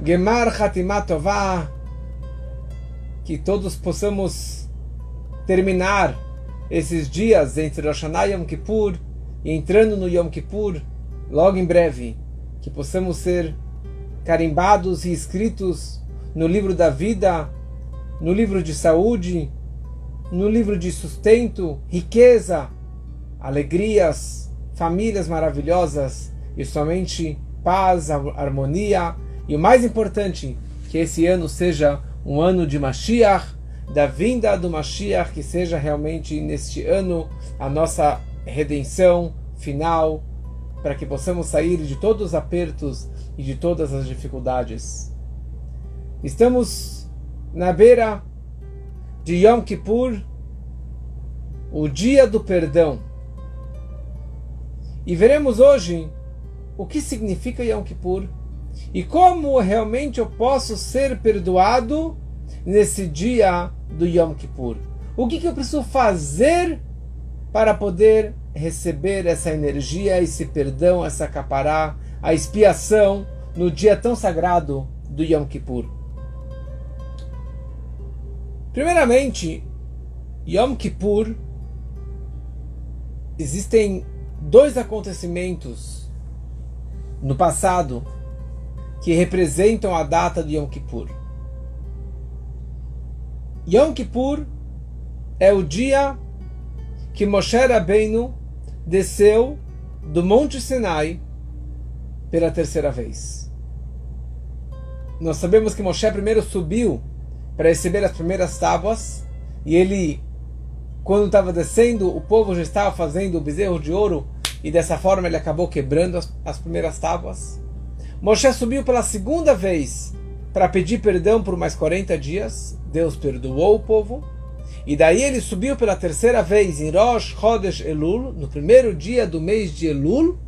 Gemar Hatimat Tová, que todos possamos terminar esses dias entre Rosh Hashanah e Yom Kippur, e entrando no Yom Kippur, logo em breve, que possamos ser carimbados e escritos no livro da vida, no livro de saúde, no livro de sustento, riqueza, alegrias, famílias maravilhosas e somente paz, harmonia, e o mais importante, que esse ano seja um ano de Mashiach, da vinda do Mashiach, que seja realmente neste ano a nossa redenção final, para que possamos sair de todos os apertos e de todas as dificuldades. Estamos na beira de Yom Kippur, o dia do perdão. E veremos hoje o que significa Yom Kippur e como realmente eu posso ser perdoado nesse dia do Yom Kippur. O que eu preciso fazer para poder receber essa energia, esse perdão, essa capará, a expiação no dia tão sagrado do Yom Kippur. Primeiramente, Yom Kippur, existem dois acontecimentos no passado que representam a data de Yom Kippur. Yom Kippur é o dia que Moshe Rabbeinu desceu do Monte Sinai pela terceira vez. Nós sabemos que Moshe primeiro subiu para receber as primeiras tábuas, e ele, quando estava descendo, o povo já estava fazendo o bezerro de ouro, e dessa forma ele acabou quebrando as primeiras tábuas. Moshe subiu pela segunda vez para pedir perdão por mais 40 dias. Deus perdoou o povo. E daí ele subiu pela terceira vez em Rosh Chodesh Elul, no primeiro dia do mês de Elul.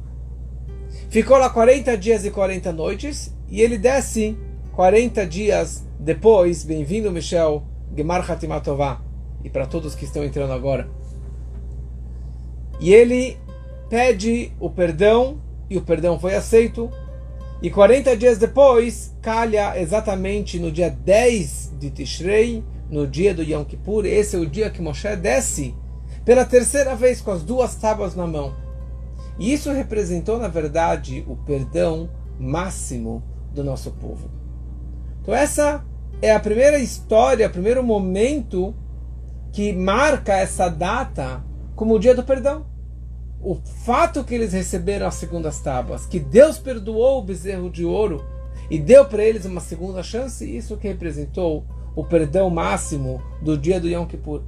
Ficou lá 40 dias e 40 noites. E ele desce 40 dias depois. Bem-vindo, Michel. Gemar Hatimat Tová. E para todos que estão entrando agora. E ele pede o perdão, e o perdão foi aceito. E 40 dias depois, calha exatamente no dia 10 de Tishrei, no dia do Yom Kippur. Esse é o dia que Moshe desce pela terceira vez com as duas tábuas na mão. E isso representou, na verdade, o perdão máximo do nosso povo. Então essa é a primeira história, o primeiro momento que marca essa data como o dia do perdão. O fato que eles receberam as segundas tábuas, que Deus perdoou o bezerro de ouro e deu para eles uma segunda chance, isso que representou o perdão máximo do dia do Yom Kippur.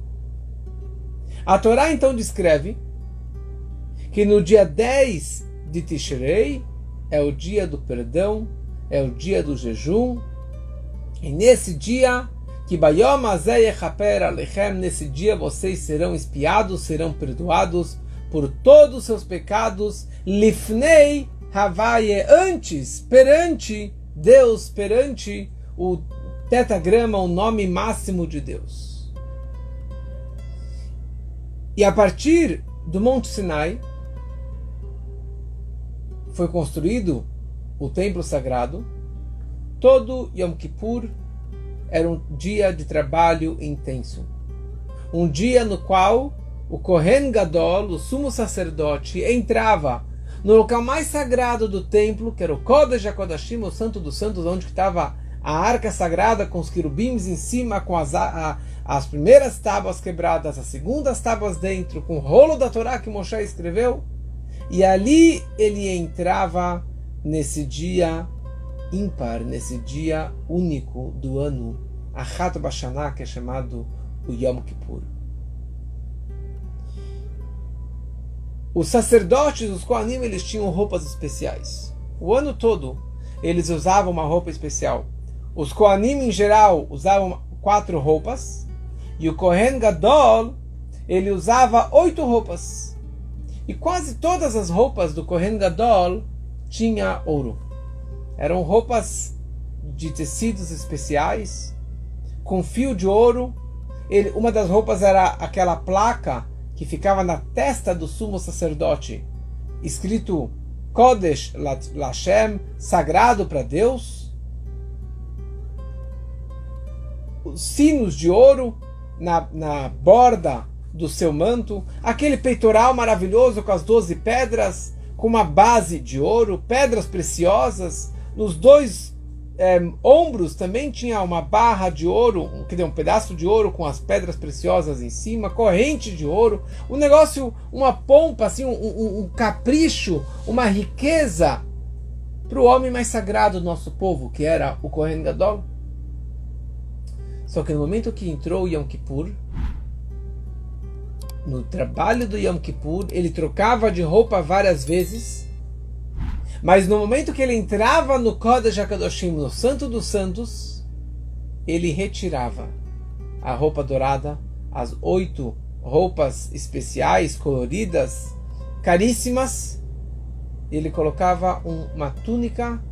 A Torá então descreve que no dia 10 de Tishrei é o dia do perdão, é o dia do jejum, e nesse dia, que Bayom Hazeh Yechaper Alechem, nesse dia vocês serão expiados, serão perdoados por todos os seus pecados, Lifnei Havaye, antes, perante Deus, perante o tetagrama, o nome máximo de Deus. E a partir do Monte Sinai foi construído o templo sagrado. Todo Yom Kippur era um dia de trabalho intenso, um dia no qual o Kohen Gadol, o sumo sacerdote, entrava no local mais sagrado do templo, que era o Kodesh HaKodashim, o Santo dos Santos, onde estava a arca sagrada com os querubins em cima, com as primeiras tábuas quebradas, as segundas tábuas dentro, com o rolo da Torá que Moshe escreveu. E ali ele entrava nesse dia ímpar, nesse dia único do ano, Achat Bashanah, que é chamado o Yom Kippur. Os sacerdotes, os Kohanim, eles tinham roupas especiais. O ano todo eles usavam uma roupa especial. Os Kohanim em geral usavam 4 roupas, e o Kohen Gadol ele usava 8 roupas. E quase todas as roupas do Kohen Gadol tinha ouro. Eram roupas de tecidos especiais, com fio de ouro. Uma das roupas era aquela placa que ficava na testa do sumo sacerdote, escrito Kodesh Lashem, sagrado para Deus. sinos de ouro na borda do seu manto, aquele peitoral maravilhoso com as 12 pedras, com uma base de ouro, pedras preciosas, nos dois ombros também tinha uma barra de ouro, um pedaço de ouro com as pedras preciosas em cima, corrente de ouro, um negócio, uma pompa, assim, um capricho, uma riqueza para o homem mais sagrado do nosso povo, que era o Kohen Gadol. Só que no momento que entrou o Yom Kippur, no trabalho do Yom Kippur, ele trocava de roupa várias vezes, mas no momento que ele entrava no Kodesh HaKadoshim, no Santo dos Santos, ele retirava a roupa dourada, as 8 roupas especiais, coloridas, caríssimas, ele colocava uma túnica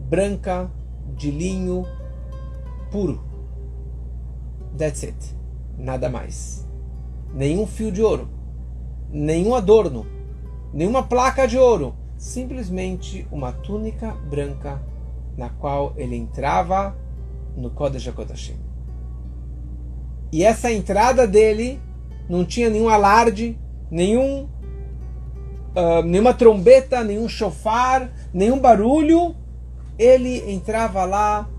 branca de linho puro. That's it. Nada mais. Nenhum fio de ouro, nenhum adorno, nenhuma placa de ouro, simplesmente uma túnica branca na qual ele entrava no Kodesh HaKodashim. E essa entrada dele não tinha nenhum alarde, nenhuma trombeta, nenhum shofar, nenhum barulho. Ele entrava lá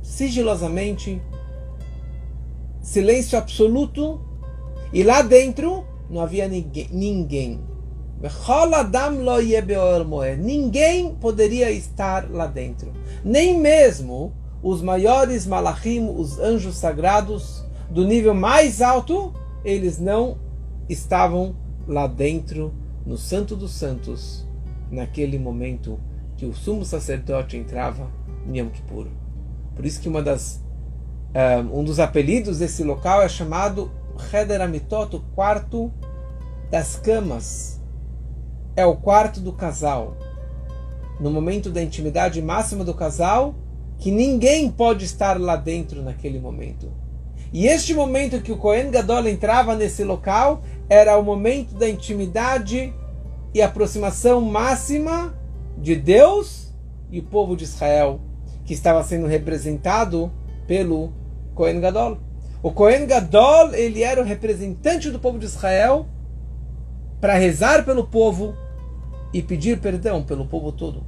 sigilosamente, silêncio absoluto, e lá dentro não havia ninguém. Ninguém poderia estar lá dentro. Nem mesmo os maiores malachim, os anjos sagrados do nível mais alto, eles não estavam lá dentro, no Santo dos Santos, naquele momento que o sumo sacerdote entrava em Yom Kippur. Por isso que um dos apelidos desse local é chamado Cheder Amitot, o quarto das camas. É o quarto do casal. No momento da intimidade máxima do casal, que ninguém pode estar lá dentro naquele momento. E este momento que o Kohen Gadol entrava nesse local era o momento da intimidade e aproximação máxima de Deus e o povo de Israel, que estava sendo representado pelo Kohen Gadol. O Kohen Gadol, ele era o representante do povo de Israel para rezar pelo povo e pedir perdão pelo povo todo.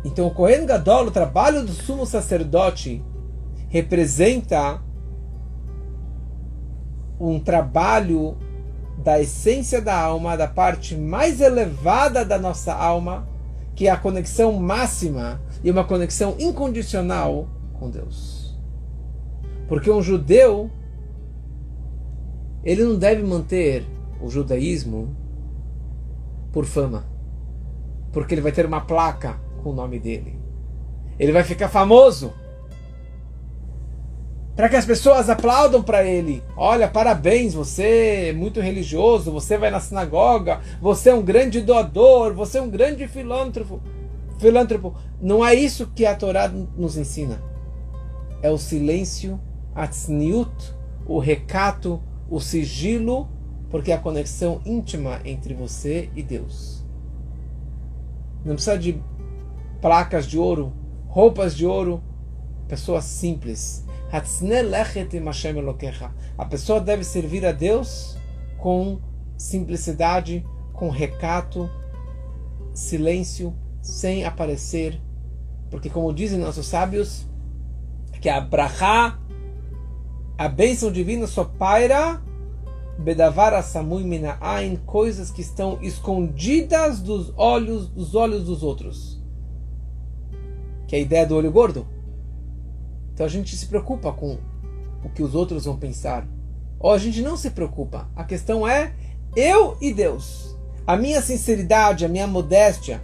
Então o Kohen Gadol, o trabalho do sumo sacerdote, representa um trabalho da essência da alma, da parte mais elevada da nossa alma, que é a conexão máxima e uma conexão incondicional com Deus. Porque um judeu, ele não deve manter o judaísmo por fama, porque ele vai ter uma placa com o nome dele. Ele vai ficar famoso para que as pessoas aplaudam para ele. Olha, parabéns, você é muito religioso, você vai na sinagoga, você é um grande doador, você é um grande filântropo. Não é isso que a Torá nos ensina. É o silêncio, a tzniut, o recato, o sigilo, porque é a conexão íntima entre você e Deus. Não precisa de placas de ouro, roupas de ouro, pessoas simples. A pessoa deve servir a Deus com simplicidade, com recato, silêncio, sem aparecer, porque como dizem nossos sábios, que a brachá, a bênção divina, só paira bedavar asamui mina'ain, coisas que estão escondidas dos olhos dos outros, que é a ideia do olho gordo. Então a gente se preocupa com o que os outros vão pensar, ou a gente não se preocupa. A questão é eu e Deus, a minha sinceridade, a minha modéstia,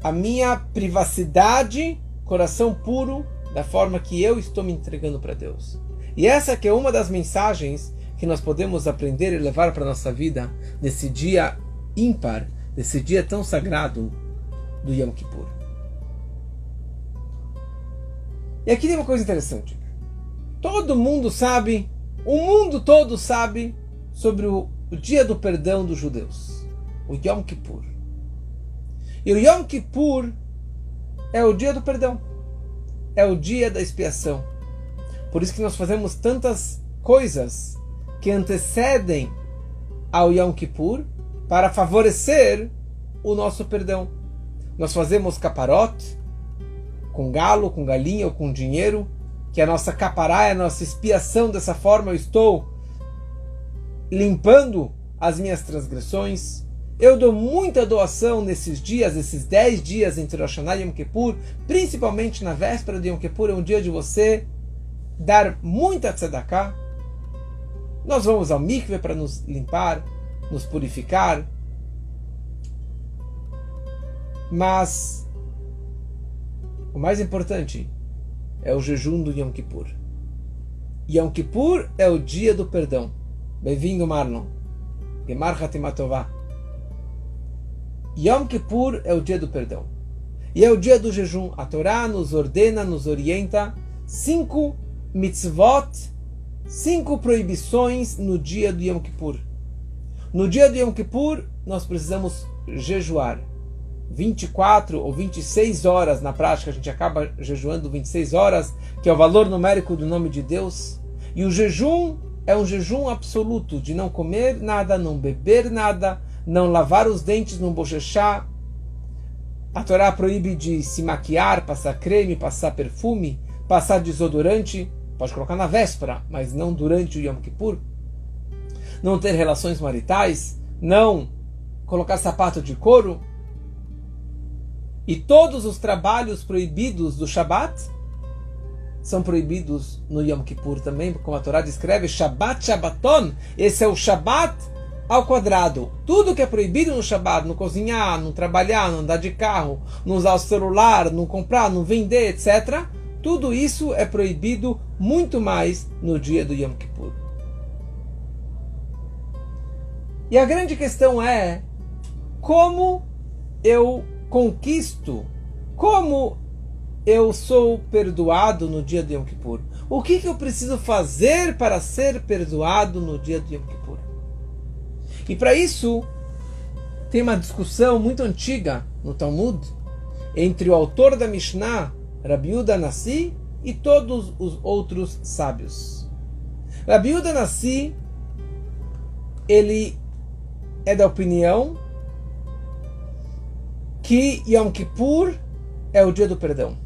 a minha privacidade, coração puro, da forma que eu estou me entregando para Deus. E essa que é uma das mensagens que nós podemos aprender e levar para a nossa vida nesse dia ímpar, nesse dia tão sagrado do Yom Kippur. E aqui tem uma coisa interessante. Todo mundo sabe, o mundo todo sabe sobre o dia do perdão dos judeus, o Yom Kippur. E o Yom Kippur é o dia do perdão. é o dia da expiação. Por isso que nós fazemos tantas coisas que antecedem ao Yom Kippur para favorecer o nosso perdão. Nós fazemos caparot com galo, com galinha ou com dinheiro, que a nossa capará é a nossa expiação. Dessa forma eu estou limpando as minhas transgressões. Eu dou muita doação nesses dias, esses 10 dias entre Rosh Hashanah e Yom Kippur, principalmente na véspera de Yom Kippur, é um dia de você dar muita tzedakah. Nós vamos ao mikve para nos limpar, nos purificar. Mas o mais importante é o jejum do Yom Kippur. Yom Kippur é o dia do perdão. Bem-vindo, Marlon. Gemar Hatimat Tová. Yom Kippur é o dia do perdão. E é o dia do jejum. A Torá nos ordena, nos orienta 5 mitzvot, 5 proibições no dia do Yom Kippur. No dia do Yom Kippur, nós precisamos jejuar. 24 ou 26 horas, na prática a gente acaba jejuando 26 horas, que é o valor numérico do nome de Deus. E o jejum é um jejum absoluto, de não comer nada, não beber nada, não lavar os dentes, não bochechar. A Torá proíbe de se maquiar, passar creme, passar perfume, passar desodorante, pode colocar na véspera, mas não durante o Yom Kippur. Não ter relações maritais, não colocar sapato de couro. E todos os trabalhos proibidos do Shabat são proibidos no Yom Kippur também, como a Torá descreve, Shabat Shabbaton, esse é o Shabat ao quadrado. Tudo que é proibido no Shabat, não cozinhar, não trabalhar, não andar de carro, não usar o celular, não comprar, não vender, etc., tudo isso é proibido muito mais no dia do Yom Kippur. E a grande questão é como eu conquisto, como eu sou perdoado no dia do Yom Kippur. O que eu preciso fazer para ser perdoado no dia do Yom Kippur? E para isso, tem uma discussão muito antiga no Talmud entre o autor da Mishnah, Rabi Yehuda Nassi, e todos os outros sábios. Rabi Yehuda Nassi, ele é da opinião que Yom Kippur é o dia do perdão.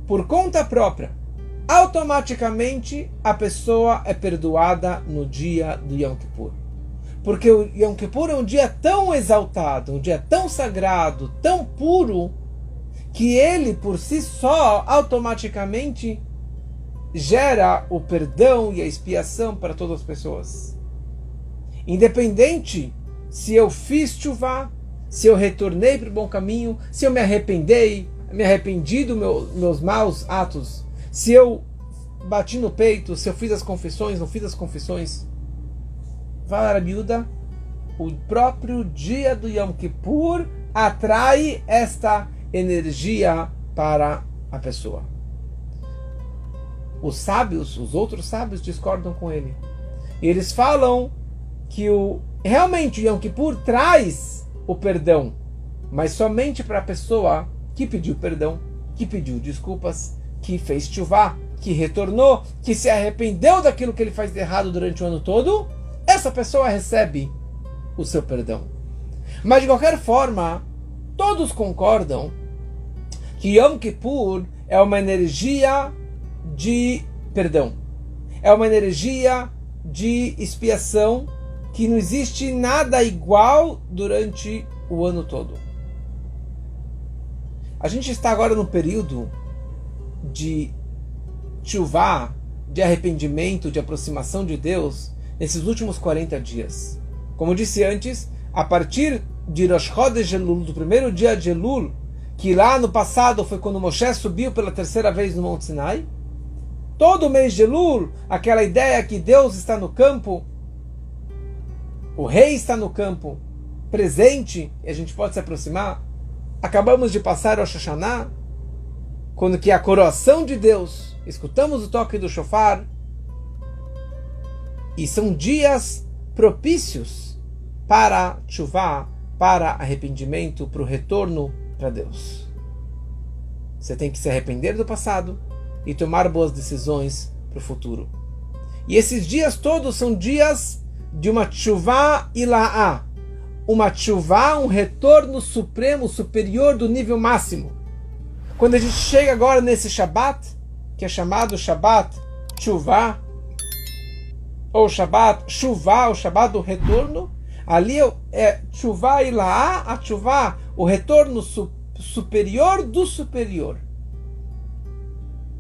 Por conta própria, automaticamente a pessoa é perdoada no dia do Yom Kippur. Porque o Yom Kippur é um dia tão exaltado, um dia tão sagrado, tão puro, que ele por si só automaticamente gera o perdão e a expiação para todas as pessoas. Independente se eu fiz chuvá, se eu retornei para o bom caminho, se eu me arrependi dos meus maus atos, se eu bati no peito, se eu fiz as confissões, não fiz as confissões. Fala Rabi Yehuda, o próprio dia do Yom Kippur atrai esta energia para a pessoa. Os sábios, os outros sábios discordam com ele. E eles falam que realmente o Yom Kippur traz o perdão, mas somente para a pessoa que pediu perdão, que pediu desculpas, que fez chuvá, que retornou, que se arrependeu daquilo que ele faz de errado durante o ano todo. Essa pessoa recebe o seu perdão. Mas de qualquer forma, todos concordam que Yom Kippur é uma energia de perdão, é uma energia de expiação, que não existe nada igual durante o ano todo. A gente está agora no período de chuvá, de arrependimento, de aproximação de Deus, nesses últimos 40 dias. Como disse antes, a partir de Rosh Chodesh Elul, do primeiro dia de Elul, que lá no passado foi quando Moshe subiu pela terceira vez no Monte Sinai, todo o mês de Elul, aquela ideia que Deus está no campo, o rei está no campo, presente, e a gente pode se aproximar. Acabamos de passar Rosh Hashanah, quando que é a coroação de Deus, escutamos o toque do shofar, e são dias propícios para chuvá, para arrependimento, para o retorno para Deus. Você tem que se arrepender do passado e tomar boas decisões para o futuro. E esses dias todos são dias de uma tshuvá ila'á. Uma tshuvá, um retorno supremo, superior do nível máximo. Quando a gente chega agora nesse Shabat, que é chamado Shabat Tshuvá, ou Shabat Shuvá, o Shabat do retorno, ali é Tshuvá ila'á, a Tshuvá, o retorno superior do superior.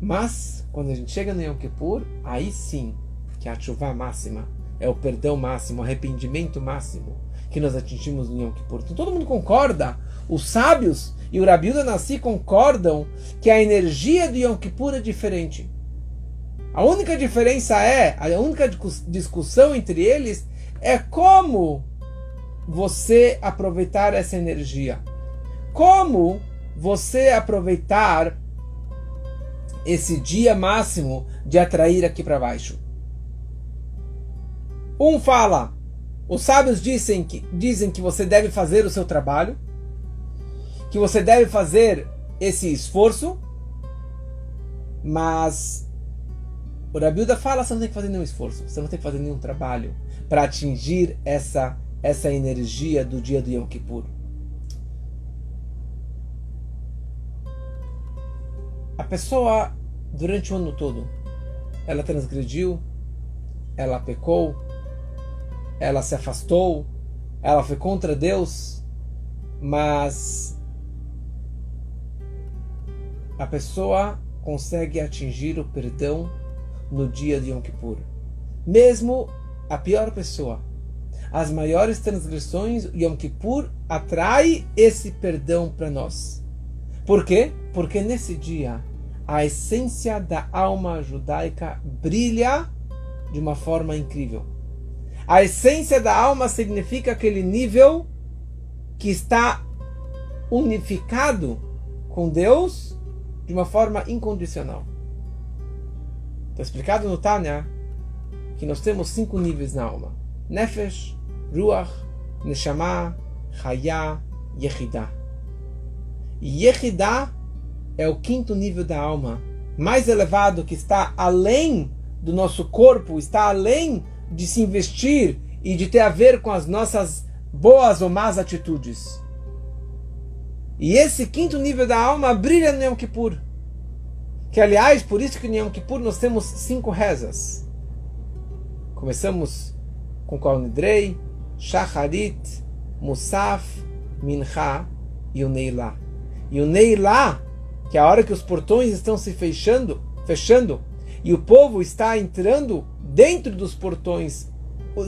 Mas, quando a gente chega no Yom Kippur, aí sim, que é a Tshuvá máxima, é o perdão máximo, o arrependimento máximo, que nós atingimos no Yom Kippur. Então todo mundo concorda, os sábios e o Rabi Yehuda Nassi concordam que a energia do Yom Kippur é diferente. A única diferença a única discussão entre eles é como você aproveitar essa energia. Como você aproveitar esse dia máximo de atrair aqui para baixo. Um fala, os sábios dizem que você deve fazer o seu trabalho, que você deve fazer esse esforço, mas o Rabi Yehuda fala, você não tem que fazer nenhum esforço, você não tem que fazer nenhum trabalho para atingir essa energia do dia do Yom Kippur. A pessoa, durante o ano todo, ela transgrediu, ela pecou, ela se afastou, ela foi contra Deus, mas a pessoa consegue atingir o perdão no dia de Yom Kippur. Mesmo a pior pessoa, as maiores transgressões, Yom Kippur atrai esse perdão para nós. Por quê? Porque nesse dia a essência da alma judaica brilha de uma forma incrível. A essência da alma significa aquele nível que está unificado com Deus de uma forma incondicional. Está explicado no Tânia que nós temos 5 níveis na alma: Nefesh, Ruach, Neshama, Hayah, Yehidah. E Yehidah é o 5º nível da alma, mais elevado, que está além do nosso corpo, está além de se investir e de ter a ver com as nossas boas ou más atitudes. E esse 5º nível da alma brilha no Yom Kippur. Que, aliás, por isso que no Yom Kippur nós temos 5 rezas. Começamos com Kol Nidrei, Shacharit, Musaf, Mincha e o Neilá. E o Neilá, que é a hora que os portões estão se fechando, e o povo está entrando dentro dos portões,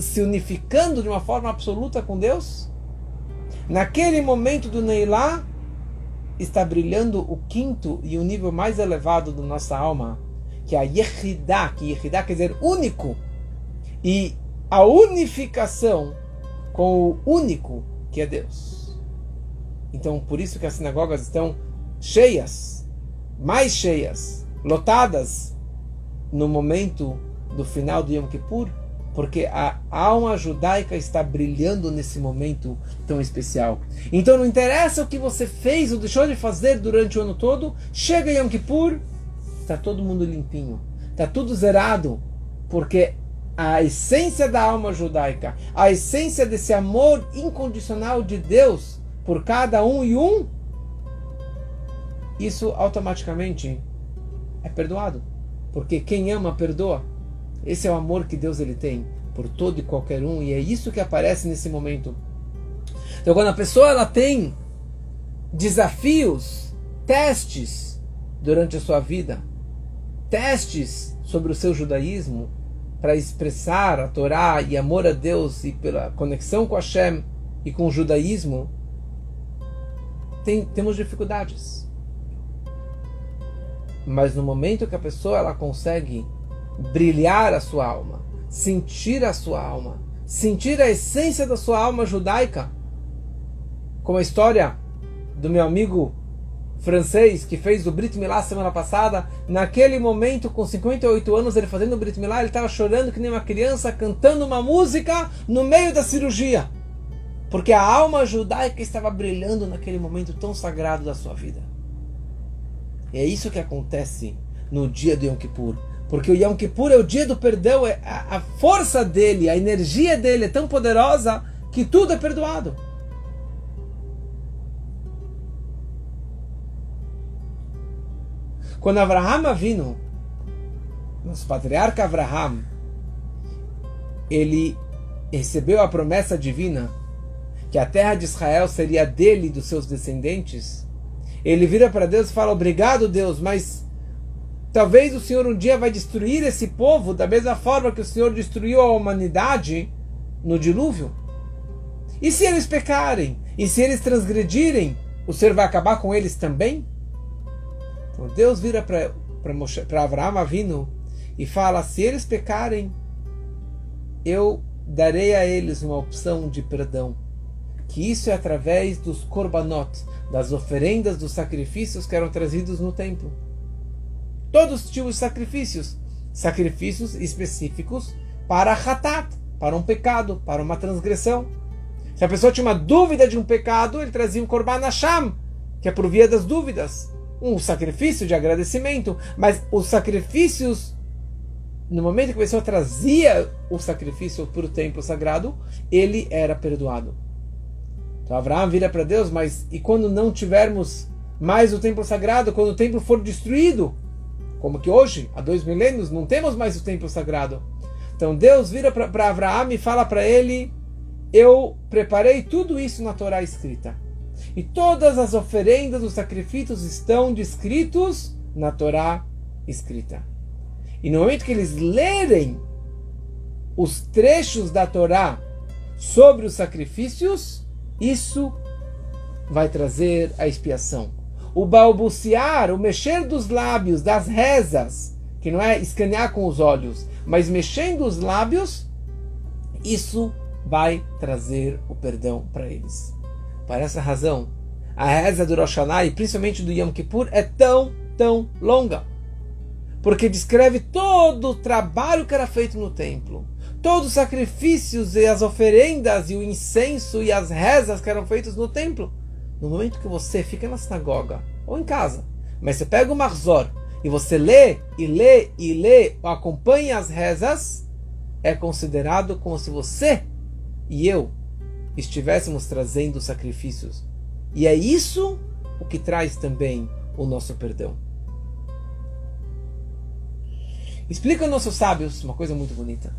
se unificando de uma forma absoluta com Deus. Naquele momento do Neilá, está brilhando o 5º e o nível mais elevado da nossa alma, que é a Yehidah, que Yehidah quer dizer único, e a unificação com o único, que é Deus. Então, por isso que as sinagogas estão cheias, mais cheias, lotadas no momento do final do Yom Kippur, porque a alma judaica está brilhando nesse momento tão especial. Então não interessa o que você fez ou deixou de fazer durante o ano todo, chega Yom Kippur, está todo mundo limpinho, está tudo zerado, porque a essência da alma judaica, a essência desse amor incondicional de Deus por cada um e um, isso automaticamente é perdoado, porque quem ama perdoa. Esse é o amor que Deus ele tem por todo e qualquer um, e é isso que aparece nesse momento. Então, quando a pessoa ela tem desafios, testes durante a sua vida, testes sobre o seu judaísmo, para expressar a Torá e amor a Deus e pela conexão com Hashem e com o judaísmo, temos dificuldades. Mas no momento que a pessoa ela consegue brilhar a sua alma, sentir a sua alma, sentir a essência da sua alma judaica, como a história do meu amigo francês que fez o Brit Milá semana passada, naquele momento com 58 anos ele fazendo o Brit Milá, ele estava chorando que nem uma criança, cantando uma música no meio da cirurgia, porque a alma judaica estava brilhando naquele momento tão sagrado da sua vida. E é isso que acontece no dia do Yom Kippur. Porque o Yom Kippur é o dia do perdão, a força dele, a energia dele é tão poderosa que tudo é perdoado. Quando Avraham Avinu, nosso patriarca Avraham, ele recebeu a promessa divina que a terra de Israel seria dele e dos seus descendentes, ele vira para Deus e fala: obrigado, Deus, mas talvez o Senhor um dia vai destruir esse povo da mesma forma que o Senhor destruiu a humanidade no dilúvio. E se eles pecarem? E se eles transgredirem? O Senhor vai acabar com eles também? Então Deus vira para Avraham Avinu e fala: se eles pecarem, eu darei a eles uma opção de perdão. Que isso é através dos korbanot, das oferendas, dos sacrifícios que eram trazidos no templo. Todos os tipos de sacrifícios. Sacrifícios específicos para hatat, para um pecado, para uma transgressão. Se a pessoa tinha uma dúvida de um pecado, ele trazia um korban hasham, que é por via das dúvidas. Um sacrifício de agradecimento. Mas os sacrifícios, no momento que a pessoa trazia o sacrifício para o templo sagrado, ele era perdoado. Então Avraham vira para Deus: mas e quando não tivermos mais o templo sagrado, quando o templo for destruído? Como que hoje, há 2 milênios, não temos mais o templo sagrado. Então Deus vira para Avraham e fala para ele: eu preparei tudo isso na Torá escrita. E todas as oferendas, os sacrifícios estão descritos na Torá escrita. E no momento que eles lerem os trechos da Torá sobre os sacrifícios, isso vai trazer a expiação. O balbuciar, o mexer dos lábios, das rezas, que não é escanear com os olhos, mas mexendo os lábios, isso vai trazer o perdão para eles. Por essa razão, a reza do Rosh Hashanah, e principalmente do Yom Kippur, é tão longa. Porque descreve todo o trabalho que era feito no templo. Todos os sacrifícios e as oferendas e o incenso e as rezas que eram feitos no templo. No momento que você fica na sinagoga ou em casa, mas você pega o Mahzor e você lê, ou acompanha as rezas, é considerado como se você e eu estivéssemos trazendo sacrifícios. E é isso o que traz também o nosso perdão. Explica aos nossos sábios uma coisa muito bonita.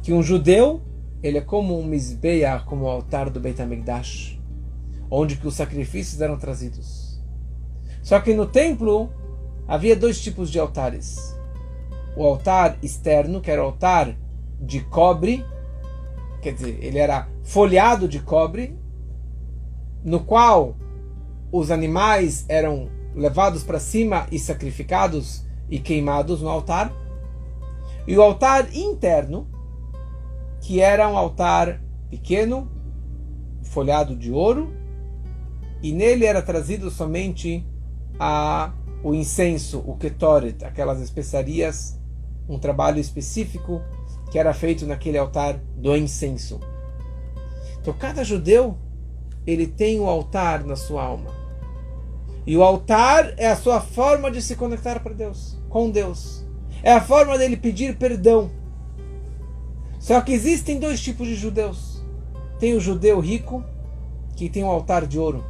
Que um judeu, ele é como um Mizbeach, como o altar do Beit HaMikdash, onde que os sacrifícios eram trazidos. Só que no templo havia 2 tipos de altares. O altar externo, que era o altar de cobre, quer dizer, ele era folhado de cobre, no qual os animais eram levados para cima e sacrificados e queimados no altar. E o altar interno, que era um altar pequeno, folhado de ouro, e nele era trazido somente o incenso, o ketoret, aquelas especiarias, um trabalho específico que era feito naquele altar do incenso. Então cada judeu, ele tem um altar na sua alma. E o altar é a sua forma de se conectar para Deus, com Deus. É a forma dele pedir perdão. Só que existem 2 tipos de judeus. Tem o judeu rico, que tem um altar de ouro.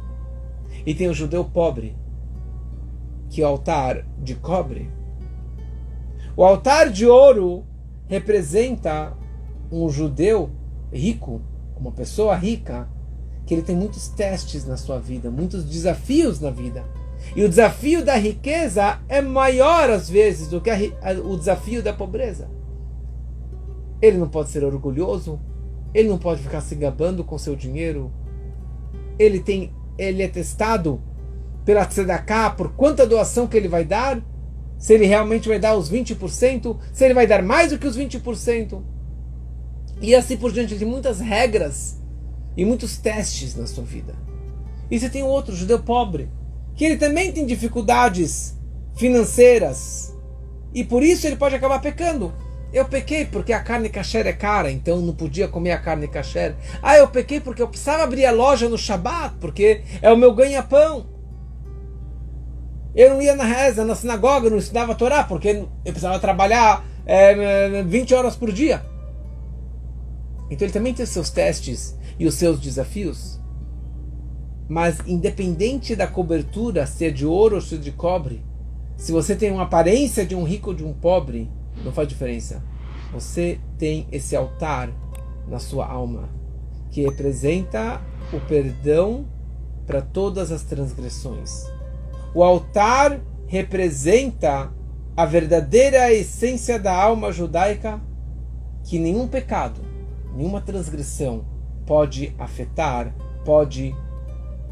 E tem o judeu pobre, que é o altar de cobre. O altar de ouro representa um judeu rico, uma pessoa rica, que ele tem muitos testes na sua vida, muitos desafios na vida. E o desafio da riqueza é maior às vezes do que o desafio da pobreza. Ele não pode ser orgulhoso, ele não pode ficar se gabando com seu dinheiro. Ele é testado pela tzedakah, por quanta doação que ele vai dar, se ele realmente vai dar os 20%, se ele vai dar mais do que os 20%. E assim por diante. Ele tem muitas regras e muitos testes na sua vida. E você tem o outro, judeu pobre, que ele também tem dificuldades financeiras, e por isso ele pode acabar pecando. Eu pequei porque a carne kasher é cara, então não podia comer a carne kasher. Eu pequei porque eu precisava abrir a loja no Shabat, porque é o meu ganha-pão. Eu não ia na reza, na sinagoga, eu não estudava a Torá, porque eu precisava trabalhar 20 horas por dia. Então ele também tem os seus testes e os seus desafios. Mas independente da cobertura, se é de ouro ou se é de cobre, se você tem uma aparência de um rico ou de um pobre, não faz diferença. Você tem esse altar na sua alma, que representa o perdão para todas as transgressões. O altar representa a verdadeira essência da alma judaica, que nenhum pecado, nenhuma transgressão pode afetar, pode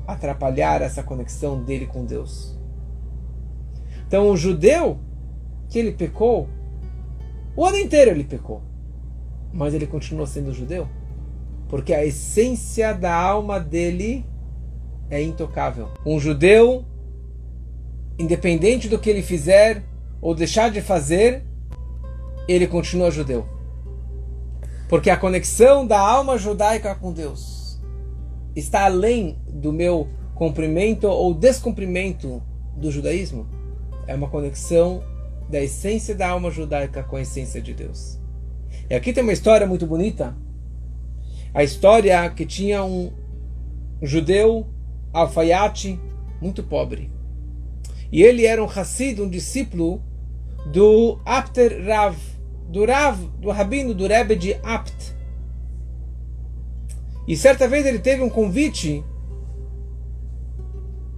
atrapalhar essa conexão dele com Deus. Então o judeu, que ele pecou, o ano inteiro ele pecou, mas ele continua sendo judeu, porque a essência da alma dele é intocável. Um judeu, independente do que ele fizer ou deixar de fazer, ele continua judeu. Porque a conexão da alma judaica com Deus está além do meu cumprimento ou descumprimento do judaísmo. É uma conexão da essência da alma judaica com a essência de Deus. E aqui tem uma história muito bonita. A história que tinha um judeu, alfaiate, muito pobre. E ele era um Hassid, um discípulo do Apter Rav, do rabino, do Rebbe de Apt. E certa vez ele teve um convite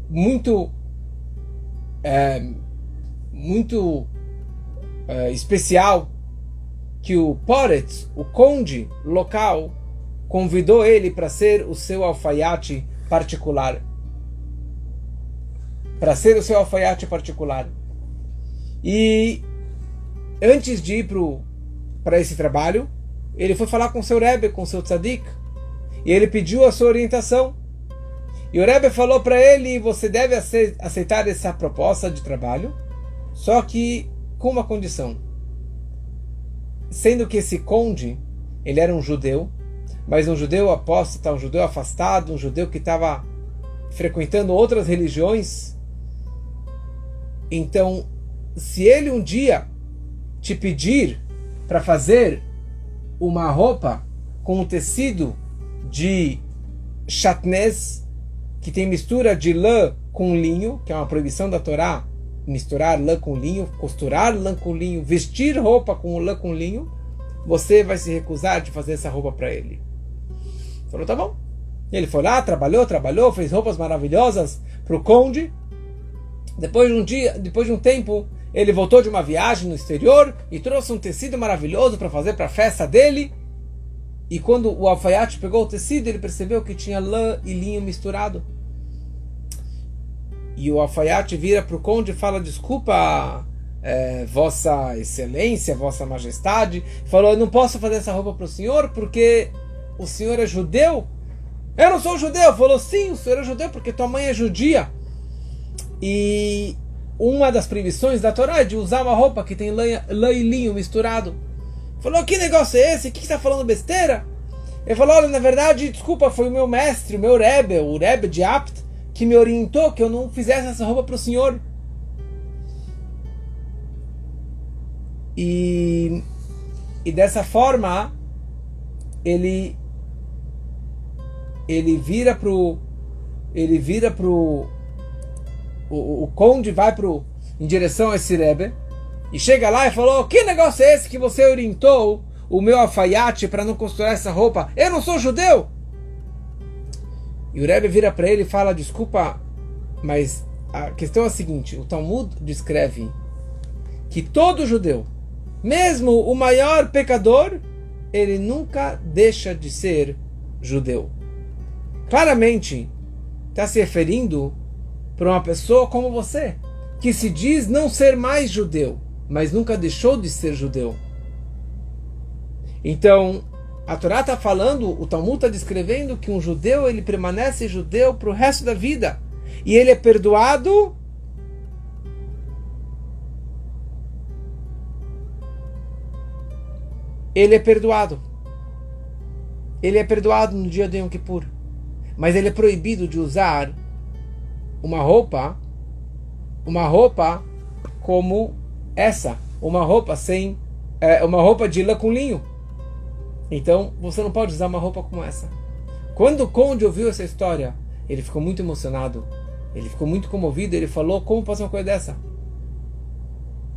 muito especial, que o Poretz, o conde local, convidou ele para ser o seu alfaiate particular. E antes de ir para esse trabalho, ele foi falar com o seu Rebbe, com o seu Tzadik, e ele pediu a sua orientação. E o Rebbe falou para ele: você deve aceitar essa proposta de trabalho, só que com uma condição. Sendo que esse conde, ele era um judeu, mas um judeu apóstata, um judeu afastado, um judeu que estava frequentando outras religiões. Então, se ele um dia te pedir para fazer uma roupa com um tecido de chatnez, que tem mistura de lã com linho, que é uma proibição da Torá, misturar lã com linho, costurar lã com linho, vestir roupa com lã com linho, você vai se recusar de fazer essa roupa para ele. Falou, tá bom. Ele foi lá, trabalhou, fez roupas maravilhosas para o conde. Depois de um tempo, ele voltou de uma viagem no exterior e trouxe um tecido maravilhoso para fazer para a festa dele. E quando o alfaiate pegou o tecido, ele percebeu que tinha lã e linho misturado. E o alfaiate vira para o conde e fala: desculpa, vossa excelência, vossa majestade. Falou: eu não posso fazer essa roupa para o senhor porque o senhor é judeu. Eu não sou judeu. Falou: sim, o senhor é judeu porque tua mãe é judia. E uma das proibições da Torá é de usar uma roupa que tem lã e linho misturado. Falou: que negócio é esse? O que você está falando besteira? Ele falou: olha, na verdade, desculpa, foi o meu mestre, o meu Rebbe, o Rebbe de Apt, que me orientou que eu não fizesse essa roupa para o senhor. E dessa forma, ele vira pro o conde vai em direção a esse Rebbe e chega lá e falou: que negócio é esse que você orientou o meu alfaiate para não costurar essa roupa? Eu não sou judeu. E o Rebbe vira para ele e fala: desculpa, mas a questão é a seguinte: o Talmud descreve que todo judeu, mesmo o maior pecador, ele nunca deixa de ser judeu. Claramente está se referindo para uma pessoa como você, que se diz não ser mais judeu, mas nunca deixou de ser judeu. Então, a Torá está falando, o Talmud está descrevendo que um judeu, ele permanece judeu para o resto da vida. E ele é perdoado Ele é perdoado no dia de Yom Kippur. Mas ele é proibido de usar uma roupa uma roupa como essa, uma roupa uma roupa de lã com linho. Então você não pode usar uma roupa como essa. Quando o conde ouviu essa história, ele ficou muito emocionado, ele ficou muito comovido, ele falou: como pode ser uma coisa dessa?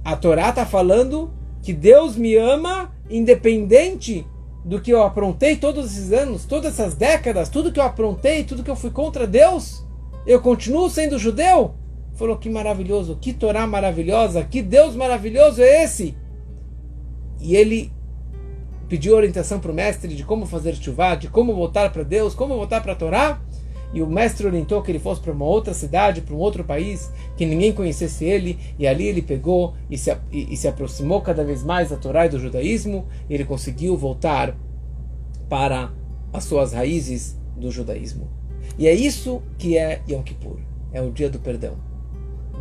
A Torá está falando que Deus me ama independente do que eu aprontei todos esses anos, todas essas décadas, tudo que eu aprontei, tudo que eu fui contra Deus, eu continuo sendo judeu? Falou: que maravilhoso, que Torá maravilhosa, que Deus maravilhoso é esse? E ele pediu orientação para o mestre de como fazer tchuvá, de como voltar para Deus, como voltar para a Torá. E o mestre orientou que ele fosse para uma outra cidade, para um outro país, que ninguém conhecesse ele, e ali ele pegou e se aproximou cada vez mais da Torá e do judaísmo, e ele conseguiu voltar para as suas raízes do judaísmo. E é isso que é Yom Kippur, é o dia do perdão.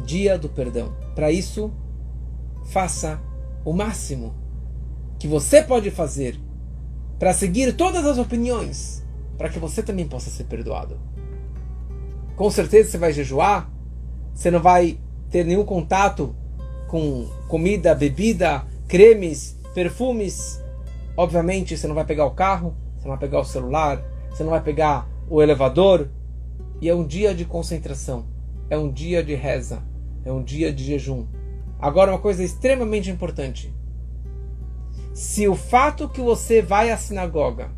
Dia do perdão. Para isso, faça o máximo que você pode fazer para seguir todas as opiniões, para que você também possa ser perdoado. Com certeza você vai jejuar, você não vai ter nenhum contato com comida, bebida, cremes, perfumes. Obviamente você não vai pegar o carro, você não vai pegar o celular, você não vai pegar o elevador. E é um dia de concentração, é um dia de reza, é um dia de jejum. Agora, uma coisa extremamente importante: se o fato que você vai à sinagoga,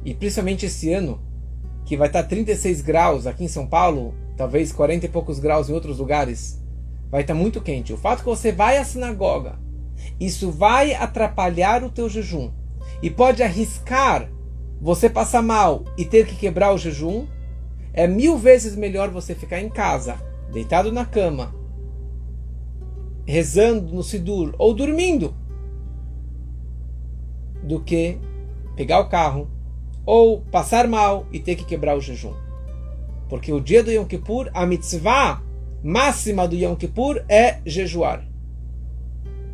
e principalmente esse ano, que vai estar 36 graus aqui em São Paulo, talvez 40 e poucos graus em outros lugares, vai estar muito quente. O fato que você vai à sinagoga, isso vai atrapalhar o teu jejum e pode arriscar você passar mal e ter que quebrar o jejum. É 1000 vezes melhor você ficar em casa, deitado na cama, rezando no Sidur ou dormindo, do que pegar o carro ou passar mal e ter que quebrar o jejum. Porque o dia do Yom Kippur, a mitzvah máxima do Yom Kippur é jejuar.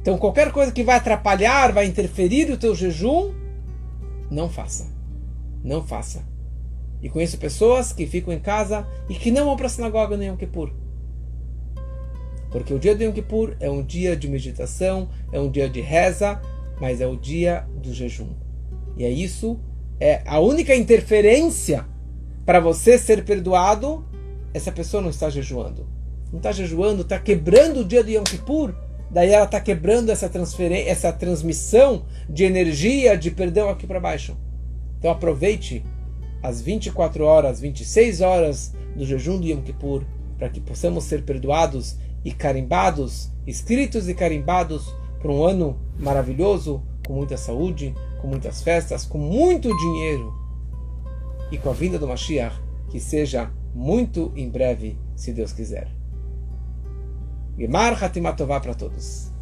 Então qualquer coisa que vai atrapalhar, vai interferir o teu jejum, não faça. Não faça. E conheço pessoas que ficam em casa e que não vão para a sinagoga no Yom Kippur. Porque o dia do Yom Kippur é um dia de meditação, é um dia de reza, mas é o dia do jejum. E é isso, é a única interferência para você ser perdoado. Essa pessoa não está jejuando. Não está jejuando, está quebrando o dia do Yom Kippur. Daí ela está quebrando essa transmissão de energia, de perdão aqui para baixo. Então aproveite as 24 horas, 26 horas do jejum do Yom Kippur, para que possamos ser perdoados e carimbados, escritos e carimbados por um ano maravilhoso, com muita saúde, com muitas festas, com muito dinheiro e com a vinda do Mashiach, que seja muito em breve, se Deus quiser. Gemar Hatimat Tová para todos.